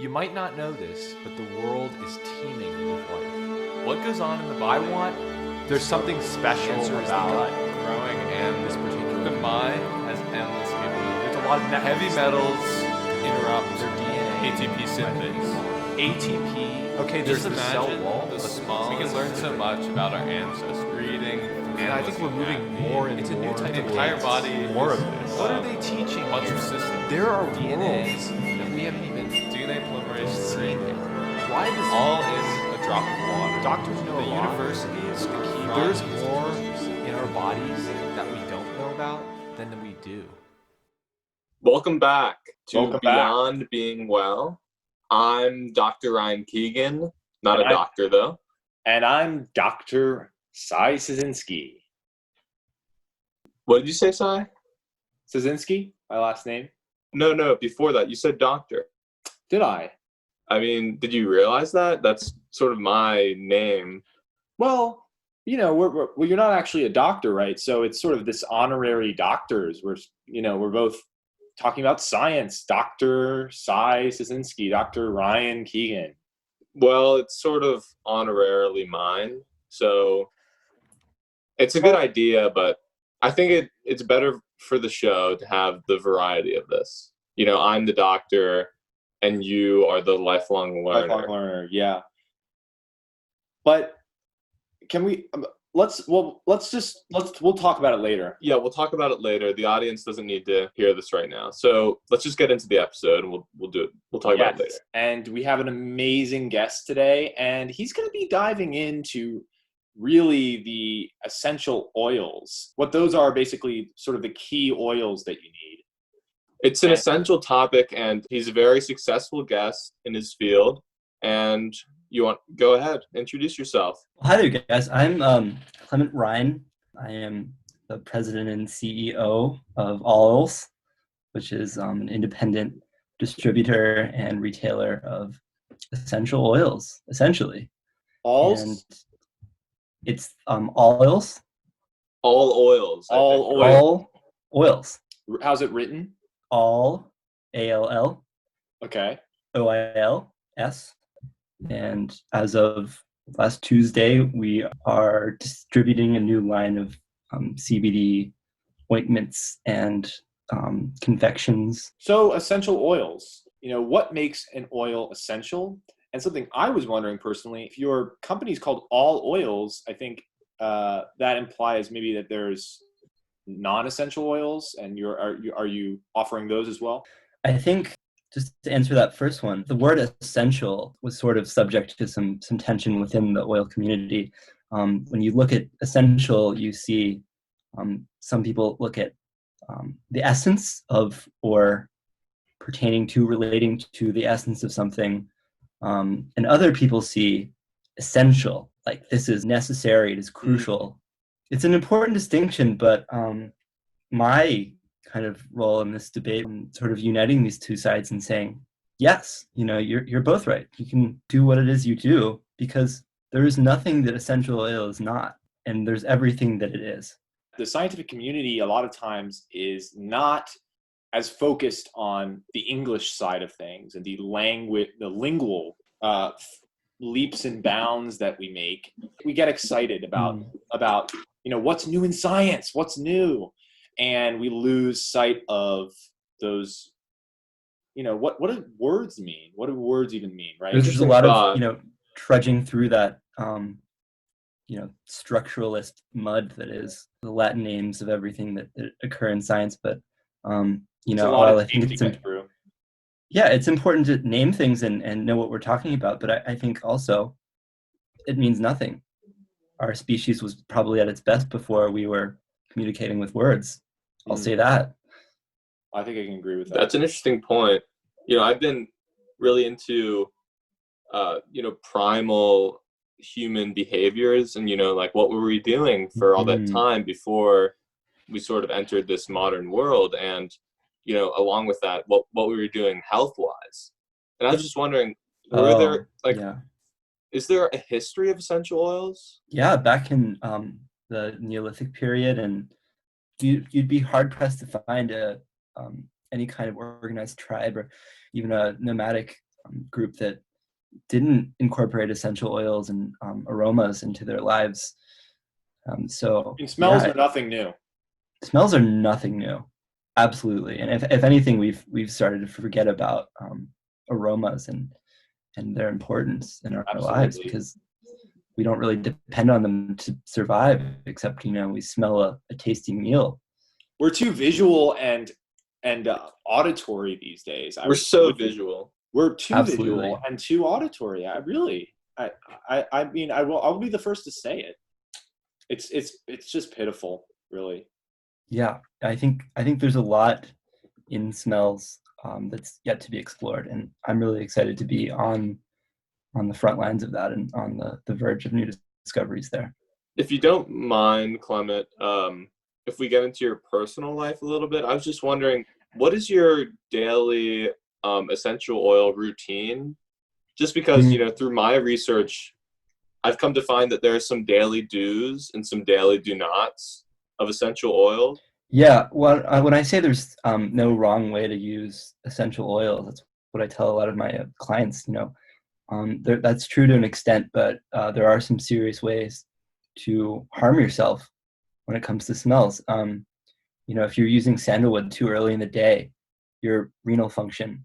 You might not know this, but the world is teeming with life. What goes on in the body? There's something special about growing, and this particular. the mind has endless capabilities. There's a lot of Heavy metals interrupt their DNA. ATP synthase. ATP. Okay, there's Just the cell imagine wall. the smallest. We can learn so much about our ancestors. Reading, And I think we're moving more and it's a more. new type of entire body. More of this. What are they teaching? A bunch of systems. There are DNA worlds that we haven't even DNA polymerase seen III. yet. Why does All in a drop of water. doctors know The a lot? universities keep There's these more teachers. in our bodies that we don't know about than we do. Welcome back to Welcome back. Beyond Being Well. I'm Dr. Ryan Keegan, not And a doctor though. And I'm Dr. Cy Szynski. What did you say, Sai? Szynski, my last name. No, before that, you said doctor. Did I? I mean, did you realize that? That's sort of my name. Well, you know, well, you're not actually a doctor, right? So it's sort of this honorary doctors. We're both talking about science. Dr. Cy Szynski, Dr. Ryan Keegan. Well, it's sort of honorarily mine. So it's a good idea, but I think it's better for the show to have the variety of this. You know, I'm the doctor and you are the lifelong learner. Lifelong learner, yeah. But can we? We'll talk about it later. Yeah, we'll talk about it later. The audience doesn't need to hear this right now. So let's just get into the episode and we'll do it. We'll talk about it later. And we have an amazing guest today, and he's going to be diving into really the essential oils. What those are, basically sort of the key oils that you need. It's an essential topic, and he's a very successful guest in his field. And go ahead, introduce yourself. Hi there, guys. I'm Clement Rhine. I am the president and CEO of AllOils, which is an independent distributor and retailer of essential oils, essentially. Oils? And it's AllOils. All oils. All oils. How's it written? All, A-L-L. Okay. O-I-L-S. And as of last Tuesday, we are distributing a new line of CBD ointments and confections. So essential oils, what makes an oil essential? And something I was wondering personally, if your company is called AllOils, I think that implies maybe that there's non-essential oils, and are you offering those as well? I think, just to answer that first one, the word essential was sort of subject to some tension within the oil community. When you look at essential, you see some people look at the essence of, or pertaining to, relating to the essence of something, and other people see essential, like this is necessary, it is crucial. It's an important distinction, but my kind of role in this debate, sort of uniting these two sides and saying, yes, you're both right. You can do what it is you do, because there is nothing that essential oil is not, and there's everything that it is. The scientific community a lot of times is not as focused on the English side of things and the lingual leaps and bounds that we make. We get excited about what's new in science, what's new, and we lose sight of those. What do words mean? What do words even mean, right? There's just a lot of trudging through that structuralist mud that is the Latin names of everything that occur in science. But I think it's important to name things and know what we're talking about. But I think also it means nothing. Our species was probably at its best before we were communicating with words. I'll say that. I think I can agree with that. That's an interesting point. I've been really into, primal human behaviors and, like what were we doing for all that time before we sort of entered this modern world, and, along with that, what we were doing health-wise. And I was just wondering, is there a history of essential oils? Yeah, back in the Neolithic period, and you'd be hard-pressed to find any kind of organized tribe or even a nomadic group that didn't incorporate essential oils and aromas into their lives. So And smells yeah, are nothing new. smells are nothing new, absolutely. And if anything, we've started to forget about aromas and their importance in our lives, Absolutely. because we don't really depend on them to survive, except we smell a tasty meal. We're too visual and auditory these days. We're so visual. We're too Absolutely. visual and too auditory. I mean, I'll be the first to say it. It's just pitiful, really. Yeah, I think there's a lot in smells that's yet to be explored, and I'm really excited to be on the front lines of that and on the verge of new discoveries there. If you don't mind, Clement, if we get into your personal life a little bit, I was just wondering, what is your daily essential oil routine? Just because, through my research, I've come to find that there are some daily do's and some daily do nots of essential oil. Yeah, well, when I say there's no wrong way to use essential oils, that's what I tell a lot of my clients. That's true to an extent, but there are some serious ways to harm yourself when it comes to smells. If you're using sandalwood too early in the day, your renal function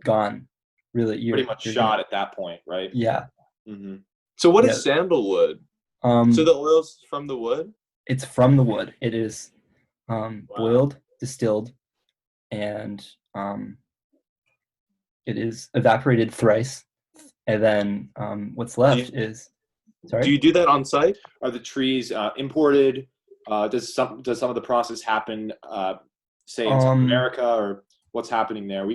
gone. Really, you're pretty much shot at that point, right? Yeah. Mm-hmm. So what is sandalwood? So the oil's from the wood? It's from the wood. It is boiled, distilled, and it is evaporated thrice. And then what's left is... Sorry? Do you do that on site? Are the trees imported? Does some of the process happen, say in South America, or what's happening there?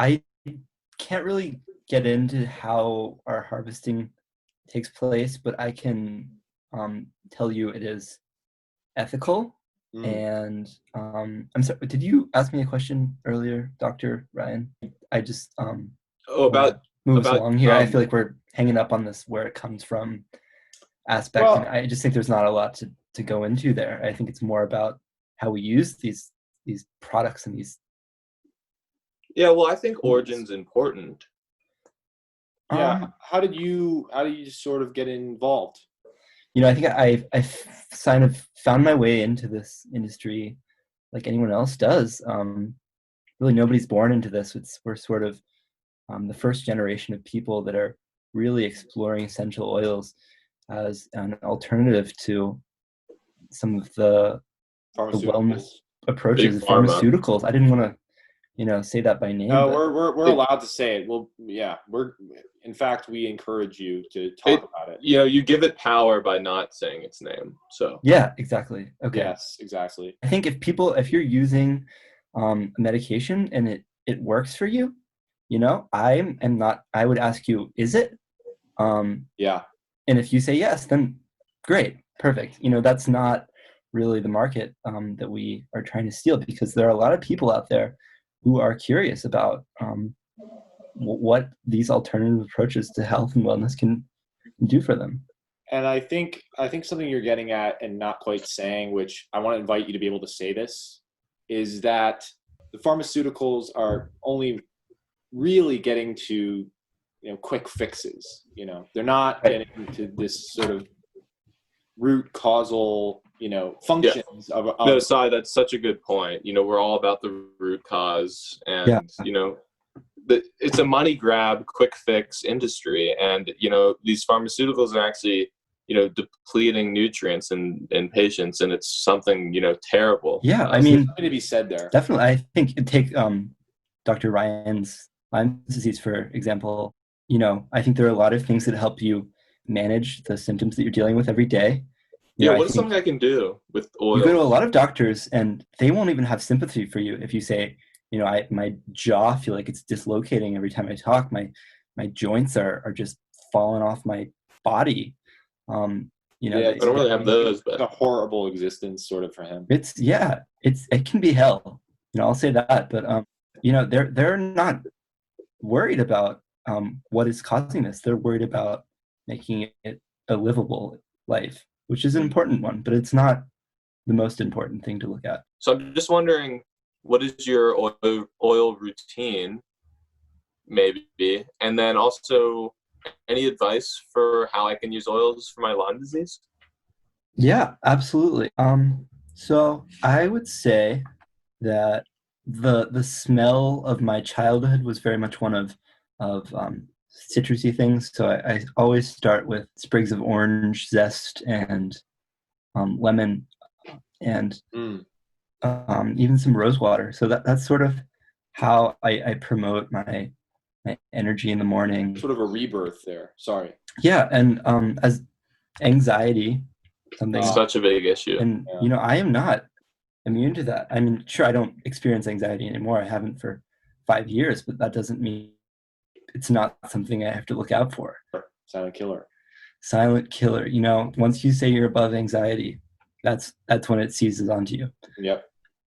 I can't really get into how our harvesting takes place, but I can tell you it is ethical. And I'm sorry, did you ask me a question earlier, Dr. Ryan? I just about move us along here. I feel like we're hanging up on this where it comes from aspect, and I just think there's not a lot to go into there. I think it's more about how we use these products and these... Yeah, well, I think origin's important. Yeah. How did you sort of get involved? I think I kind of found my way into this industry like anyone else does. Really, nobody's born into this. We're sort of the first generation of people that are really exploring essential oils as an alternative to some of the wellness approaches, pharmaceuticals. I didn't want to say that by name. No, we're allowed to say it. Well, yeah, in fact, we encourage you to talk about it. You give it power by not saying its name. So yeah, exactly. Okay. Yes, exactly. I think if you're using a medication and it works for you, I would ask you, is it? Yeah. And if you say yes, then great, perfect. That's not really the market that we are trying to steal, because there are a lot of people out there who are curious about what these alternative approaches to health and wellness can do for them. And I think something you're getting at and not quite saying, which I want to invite you to be able to say this, is that the pharmaceuticals are only really getting to quick fixes. They're not getting to this sort of root causal functions of no, sorry, that's such a good point. We're all about the root cause, and it's a money grab, quick fix industry, and these pharmaceuticals are actually depleting nutrients in patients, and it's something terrible. Yeah, I there's mean, something to be said there. Definitely. I think take Dr. Ryan's Lyme disease, for example. I think there are a lot of things that help you manage the symptoms that you're dealing with every day. What is something I can do with oil? You go to a lot of doctors and they won't even have sympathy for you if you say, my jaw feel like it's dislocating every time I talk. My joints are just falling off my body. I don't really have those, but it's a horrible existence sort of for him. It can be hell. I'll say that, but they're not worried about what is causing this. They're worried about making it a livable life, which is an important one, but it's not the most important thing to look at. So I'm just wondering, what is your oil routine, maybe? And then also, any advice for how I can use oils for my Lyme disease? Yeah, absolutely. So I would say that the smell of my childhood was very much one of citrusy things. So I always start with sprigs of orange zest and lemon and even some rose water. So that's sort of how I promote my energy in the morning. Sort of a rebirth there. Sorry. Yeah, and as anxiety, something Such a big issue. and I am not immune to that. I mean, sure, I don't experience anxiety anymore. I haven't for 5 years, but that doesn't mean it's not something I have to look out for. Silent killer. Silent killer. Once you say you're above anxiety, that's when it seizes onto you. Yep.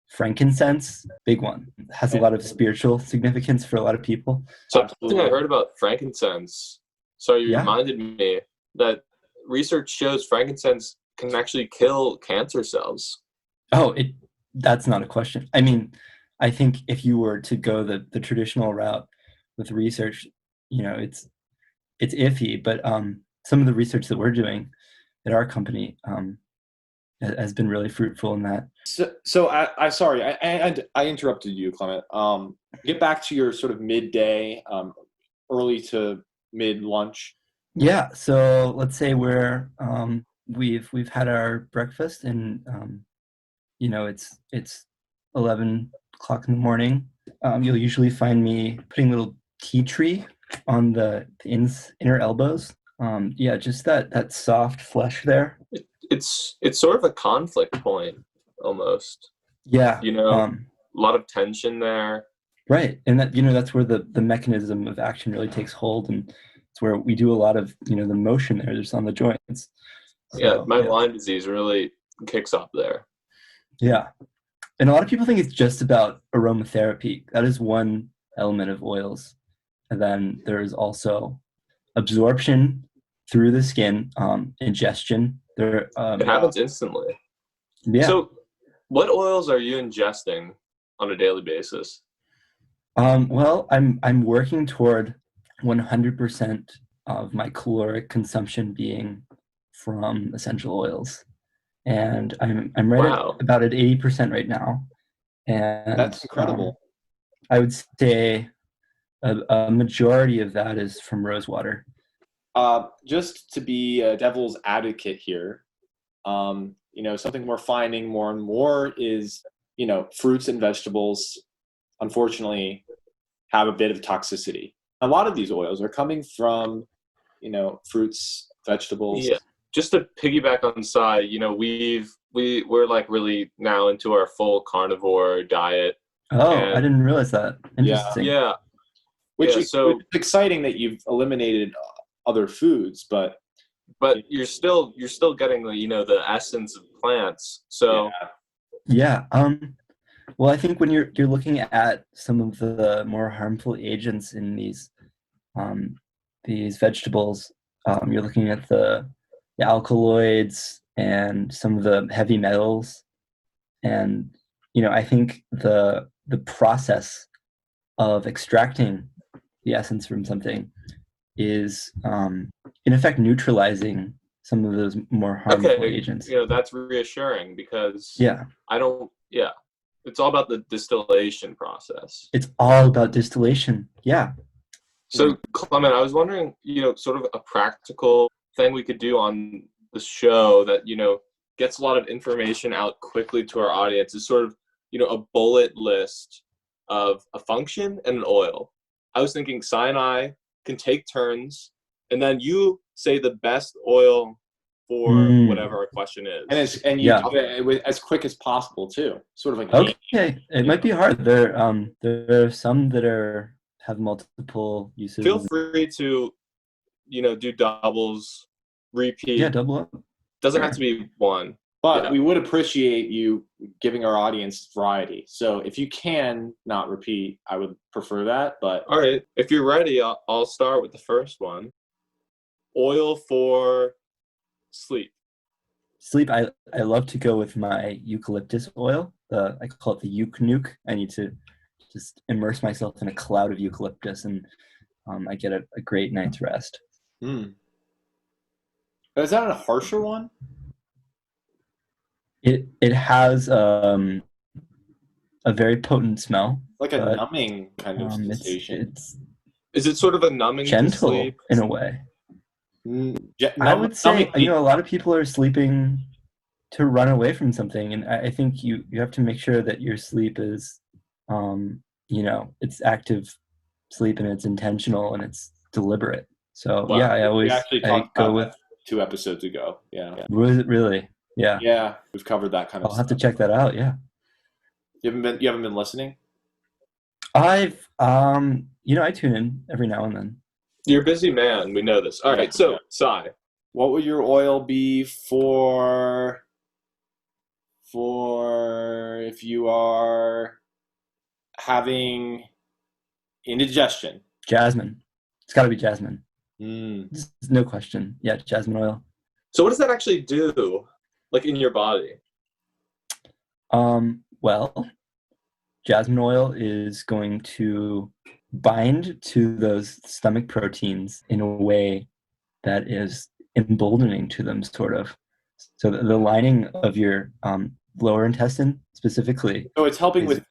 Frankincense, big one. Has a lot of spiritual significance for a lot of people. Something I heard about frankincense. So you reminded me that research shows frankincense can actually kill cancer cells. Oh, that's not a question. I mean, I think if you were to go the traditional route with research, it's iffy, but some of the research that we're doing at our company has been really fruitful in that. So I sorry, I interrupted you, Clement. Get back to your sort of midday, early to mid lunch. Yeah. So let's say we've had our breakfast and it's 11 o'clock in the morning. You'll usually find me putting a little tea tree on the inner elbows. Just that soft flesh there. It's sort of a conflict point almost. Yeah. A lot of tension there. Right. And that's where the mechanism of action really takes hold, and it's where we do a lot of the motion there just on the joints. So, my Lyme disease really kicks up there. Yeah. And a lot of people think it's just about aromatherapy. That is one element of oils. And then there's also absorption through the skin, ingestion. It happens instantly. Yeah. So what oils are you ingesting on a daily basis? Well, I'm working toward 100% of my caloric consumption being from essential oils. And I'm right about at 80% right now. And that's incredible. I would say a majority of that is from rose water. Just to be a devil's advocate here, something we're finding more and more is, fruits and vegetables, unfortunately, have a bit of toxicity. A lot of these oils are coming from, fruits, vegetables. Yeah. Just to piggyback on Sai, we're like really now into our full carnivore diet. Oh, I didnn realize that. Interesting. Yeah. Which is exciting that you've eliminated other foods, but you're still getting the essence of plants. So yeah. Well, I think when you're looking at some of the more harmful agents in these vegetables, you're looking at the alkaloids and some of the heavy metals, and I think the process of extracting the essence from something is in effect neutralizing some of those more harmful agents. That's reassuring because it's all about the distillation process. It's all about distillation. Yeah. So Clement, I was wondering, sort of a practical thing we could do on the show that, gets a lot of information out quickly to our audience is sort of, a bullet list of a function and an oil. I was thinking Sai and I can take turns, and then you say the best oil for whatever our question is. And you do it as quick as possible too. Sort of like okay. It might be hard. There are some that have multiple uses. Feel free to, do doubles, repeat. Yeah, double up. Doesn't have to be one. But we would appreciate you giving our audience variety. So if you can not repeat, I would prefer that. But all right, if you're ready, I'll start with the first one. Oil for sleep. Sleep. I love to go with my eucalyptus oil. I call it the Euc nuke. I need to just immerse myself in a cloud of eucalyptus, and I get a great night's rest. Mm. Is that a harsher one? It has a very potent smell, Like a but, numbing kind of sensation. it's Is it sort of a numbing to gentle sleep? in a way. I would numbing say, a lot of people are sleeping to run away from something, and I think you have to make sure that your sleep is, it's active sleep and it's intentional and it's deliberate. So Wow. yeah, we actually I talked go about with that 2 episodes ago. Yeah. really, yeah. Yeah, we've covered that kind of I'll stuff. have to check that out. Yeah, You haven't been listening? I've I tune in every now and then. You're a busy man. We know this. All right. So, Sai. What would your oil be for if you are having indigestion? Jasmine, it's got to be jasmine. Mm. There's no question. Yeah, jasmine oil. So what does that actually do, like in your body? Well, jasmine oil is going to bind to those stomach proteins in a way that is emboldening to them, sort of. So the lining of your lower intestine specifically. So it's helping with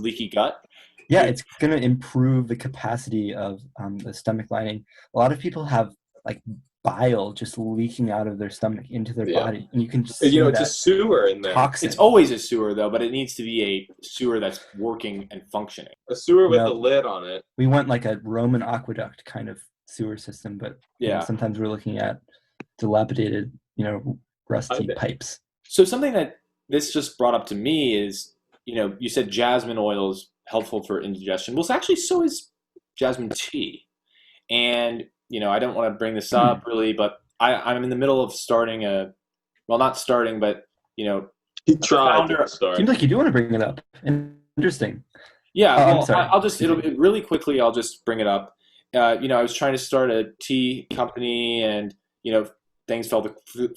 leaky gut. Yeah, it's going to improve the capacity of the stomach lining. A lot of people have like bile just leaking out of their stomach into their body, and you can just see it's that a sewer in there. toxin. It's always a sewer though, but it needs to be a sewer that's working and functioning. A sewer with a lid on it. We want like a Roman aqueduct kind of sewer system, but sometimes we're looking at dilapidated, rusty pipes. So something that this just brought up to me is, you said jasmine oil is helpful for indigestion. Well, actually, so is jasmine tea. And, I don't want to bring this up really, but I'm in the middle of starting not starting, but, He tried to start. Seems like you do want to bring it up. Interesting. Yeah, I'm sorry. Really quickly, I'll just bring it up. I was trying to start a tea company and, things fell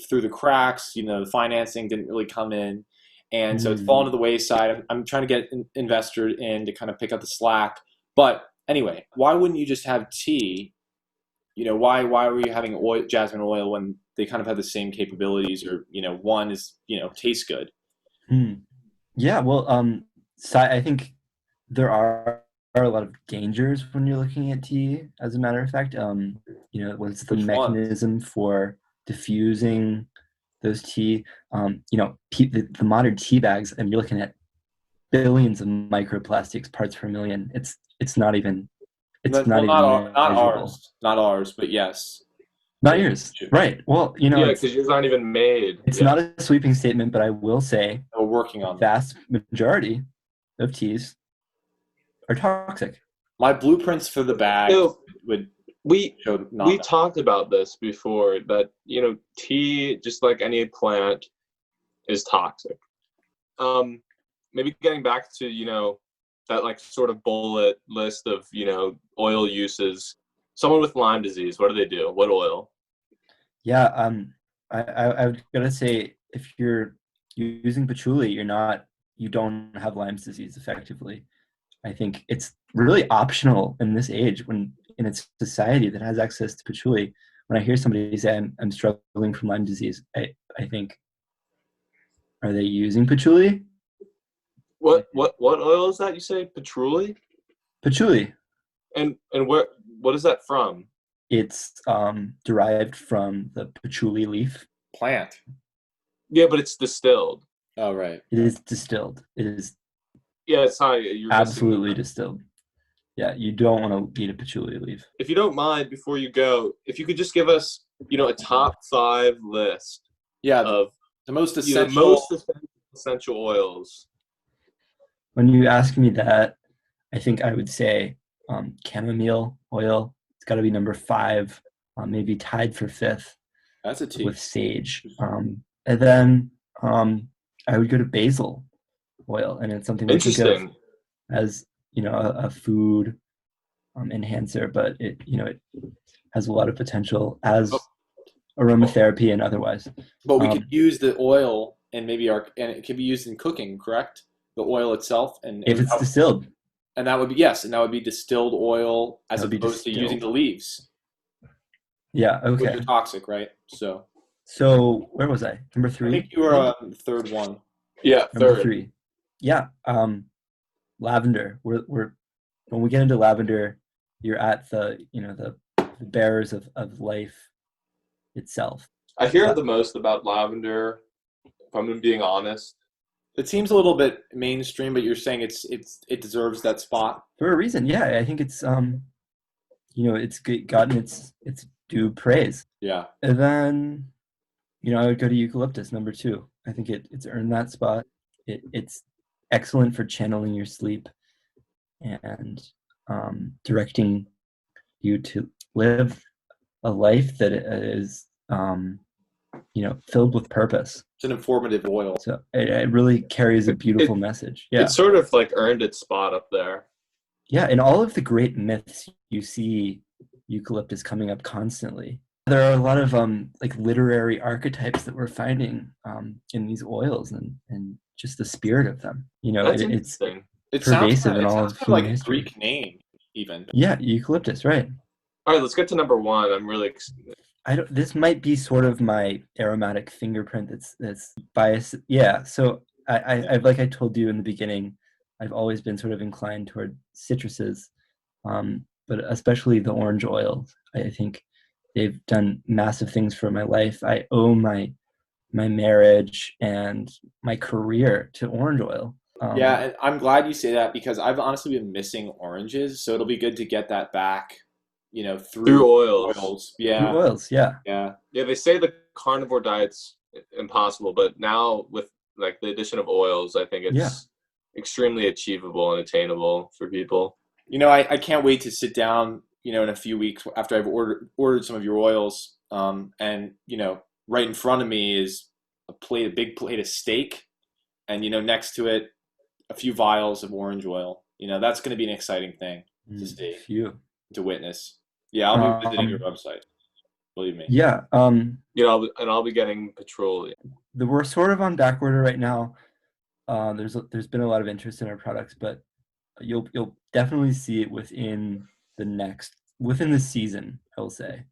through the cracks. The financing didn't really come in. And so it's fallen to the wayside. I'm trying to get an investor in to kind of pick up the slack. But anyway, why wouldn't you just have tea? Why were you having jasmine oil when they kind of have the same capabilities, or, one is, tastes good? Yeah, well, so I think there are a lot of dangers when you're looking at tea, as a matter of fact. What's the mechanism for diffusing those tea? The modern tea bags, and you're looking at billions of microplastics parts per million. It's not even. Not ours, but yes. Not yours, right? Well, because yours aren't even made. It's not a sweeping statement, but I will say we're working on the vast majority of teas are toxic. My blueprints for the bag we talked about this before, that tea, just like any plant, is toxic. Maybe getting back to that like sort of bullet list of oil uses. Someone with Lyme disease, what do they do? What oil? Yeah, I would gotta say, if you're using patchouli, you don't have Lyme's disease effectively. I think it's really optional in this age, in a society that has access to patchouli. When I hear somebody say I'm struggling from Lyme disease, I think, are they using patchouli? What oil is that you say? Patchouli? Patchouli. And what is that from? It's derived from the patchouli leaf. Plant. Yeah, but it's distilled. Oh, right. It is distilled. It is. Yeah, it's how you're absolutely distilled. Yeah, you don't want to eat a patchouli leaf. If you don't mind, before you go, if you could just give us, a top 5 list. Yeah, of the most essential oils. When you ask me that, I think I would say chamomile oil. It's got to be number 5, maybe tied for 5th. That's a tea. With sage. And then I would go to basil oil, and it's something we think of as a food enhancer, but it has a lot of potential as aromatherapy and otherwise. But we could use the oil and maybe and it can be used in cooking, correct? The oil itself, If it's distilled. and that would be yes, and that would be distilled oil as That would be opposed to using distilled. the leaves, Yeah, which okay. are toxic, right? So So where was I? Number I 3? think you were third one. Yeah, Number third. 3. Yeah. Lavender. We're when we get into lavender, you're at the the bearers of life itself. I hear the most about lavender, if I'm being honest. It seems a little bit mainstream, but you're saying it deserves that spot. For a reason. Yeah, I think it's it's gotten its due praise. Yeah. And then I would go to eucalyptus, number 2. I think it's earned that spot. It's excellent for channeling your sleep and directing you to live a life that is filled with purpose. It's an informative oil. So it really carries a beautiful message. Yeah. It sort of like earned its spot up there. Yeah, in all of the great myths, you see eucalyptus coming up constantly. There are a lot of like literary archetypes that we're finding in these oils and just the spirit of them. That's it's interesting. It pervasive sounds in all of of human like a history. Greek name, even. Yeah, eucalyptus, right. All right, let's get to number 1. I'm really This might be sort of my aromatic fingerprint that's biased. Yeah, so I've like I told you in the beginning, I've always been sort of inclined toward citruses, but especially the orange oils. I think they've done massive things for my life. I owe my marriage and my career to orange oil. Yeah, and I'm glad you say that because I've honestly been missing oranges, so it'll be good to get that back, through oils. Yeah. Through oils, yeah. Yeah, they say the carnivore diet's impossible, but now with like the addition of oils, I think it's extremely achievable and attainable for people. I can't wait to sit down, in a few weeks after I've ordered some of your oils, and right in front of me is a big plate of steak, and next to it a few vials of orange oil. That's going to be an exciting thing to see, to witness. Yeah, I'll be visiting your website. Believe me. Yeah. I'll be getting petroleum. We're sort of on back order right now. There's been a lot of interest in our products, but you'll definitely see it within the season, I will say.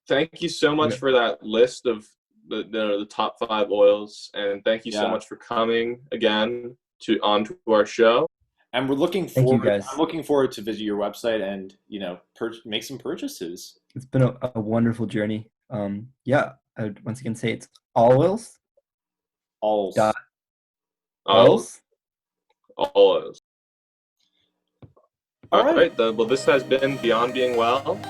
Thank you so much for that list of the top 5 oils, and thank you so much for coming again onto our show. And we're looking Thank forward. you guys. I'm looking forward to visit your website and make some purchases. It's been a wonderful journey. I would once again say it's AllOils. Alls. Oils. AllOils. All right. Well, this has been Beyond Being Well.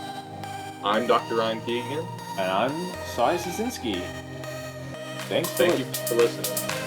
I'm Dr. Ryan Keegan. And I'm Cy Szynski. Thank you for listening.